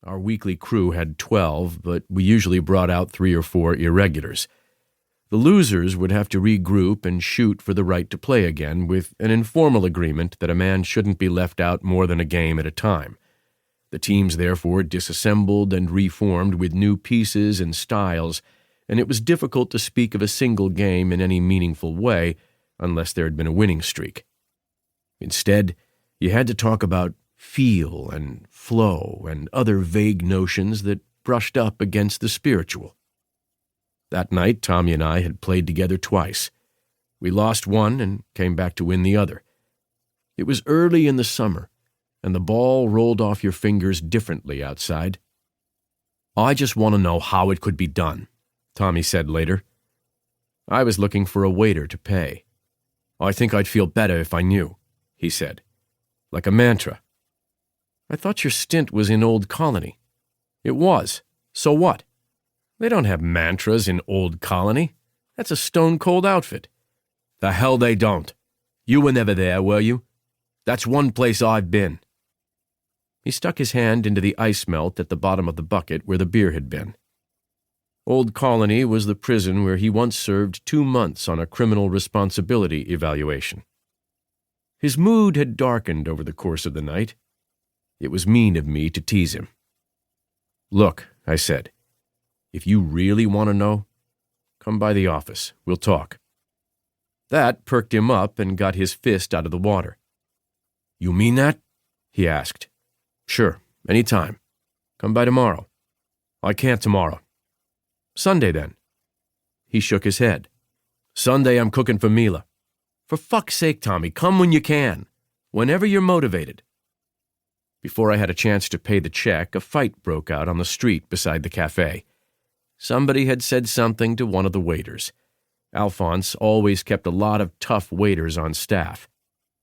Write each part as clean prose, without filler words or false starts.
Our weekly crew had 12, but we usually brought out 3 or 4 irregulars. The losers would have to regroup and shoot for the right to play again, with an informal agreement that a man shouldn't be left out more than a game at a time. The teams therefore disassembled and reformed with new pieces and styles, and it was difficult to speak of a single game in any meaningful way unless there had been a winning streak. Instead, you had to talk about feel and flow and other vague notions that brushed up against the spiritual. That night, Tommy and I had played together twice. We lost one and came back to win the other. It was early in the summer, and the ball rolled off your fingers differently outside. "I just want to know how it could be done," Tommy said later. I was looking for a waiter to pay. "I think I'd feel better if I knew," he said. "Like a mantra." "I thought your stint was in Old Colony." "It was. So what? They don't have mantras in Old Colony. That's a stone-cold outfit." "The hell they don't. You were never there, were you? That's one place I've been." He stuck his hand into the ice melt at the bottom of the bucket where the beer had been. Old Colony was the prison where he once served 2 months on a criminal responsibility evaluation. His mood had darkened over the course of the night. It was mean of me to tease him. "Look," I said, "if you really want to know, come by the office. We'll talk." That perked him up and got his fist out of the water. "You mean that?" he asked. "Sure, any time. Come by tomorrow." "I can't tomorrow." "Sunday, then." He shook his head. "Sunday I'm cooking for Mila." "For fuck's sake, Tommy, come when you can. Whenever you're motivated." Before I had a chance to pay the check, a fight broke out on the street beside the cafe. Somebody had said something to one of the waiters. Alphonse always kept a lot of tough waiters on staff.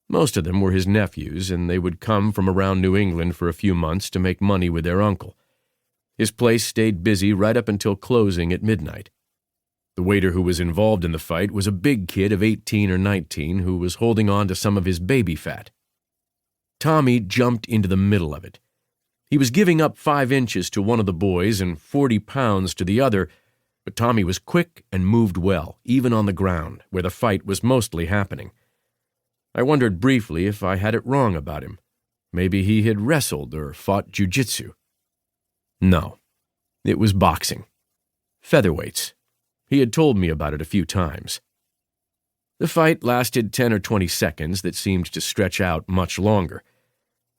Most of them were his nephews, and they would come from around New England for a few months to make money with their uncle. His place stayed busy right up until closing at midnight. The waiter who was involved in the fight was a big kid of 18 or 19 who was holding on to some of his baby fat. Tommy jumped into the middle of it. He was giving up 5 inches to one of the boys and 40 pounds to the other, but Tommy was quick and moved well, even on the ground, where the fight was mostly happening. I wondered briefly if I had it wrong about him. Maybe he had wrestled or fought jiu-jitsu. No, it was boxing. Featherweights. He had told me about it a few times. The fight lasted 10 or 20 seconds that seemed to stretch out much longer.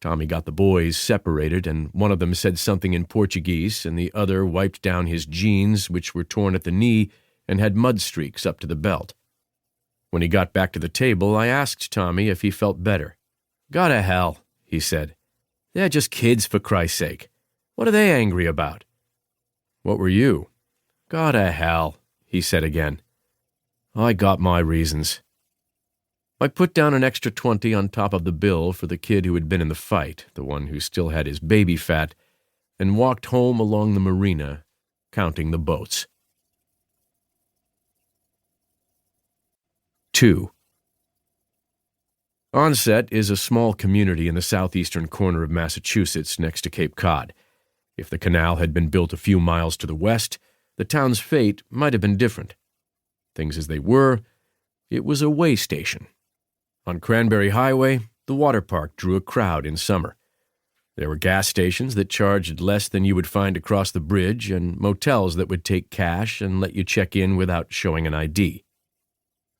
Tommy got the boys separated, and one of them said something in Portuguese, and the other wiped down his jeans, which were torn at the knee and had mud streaks up to the belt. When he got back to the table, I asked Tommy if he felt better. "Go to hell," he said. "They're just kids, for Christ's sake. What are they angry about?" "What were you?" "Go to hell," he said again. "I got my reasons." I put down an extra 20 on top of the bill for the kid who had been in the fight, the one who still had his baby fat, and walked home along the marina, counting the boats. 2. Onset is a small community in the southeastern corner of Massachusetts next to Cape Cod. If the canal had been built a few miles to the west, the town's fate might have been different. Things as they were, it was a way station. On Cranberry Highway, the water park drew a crowd in summer. There were gas stations that charged less than you would find across the bridge, and motels that would take cash and let you check in without showing an ID.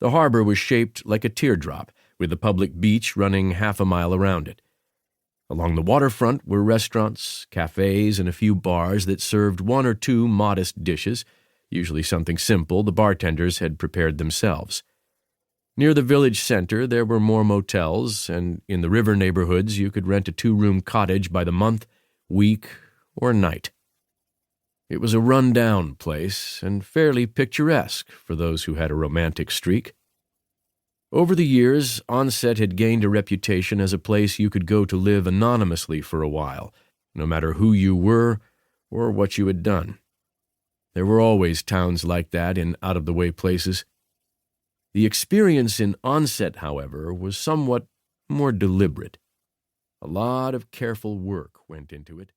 The harbor was shaped like a teardrop, with the public beach running half a mile around it. Along the waterfront were restaurants, cafes, and a few bars that served 1 or 2 modest dishes, usually something simple the bartenders had prepared themselves. Near the village center, there were more motels, and in the river neighborhoods, you could rent a 2-room cottage by the month, week, or night. It was a run-down place, and fairly picturesque for those who had a romantic streak. Over the years, Onset had gained a reputation as a place you could go to live anonymously for a while, no matter who you were or what you had done. There were always towns like that in out-of-the-way places. The experience in Onset, however, was somewhat more deliberate. A lot of careful work went into it.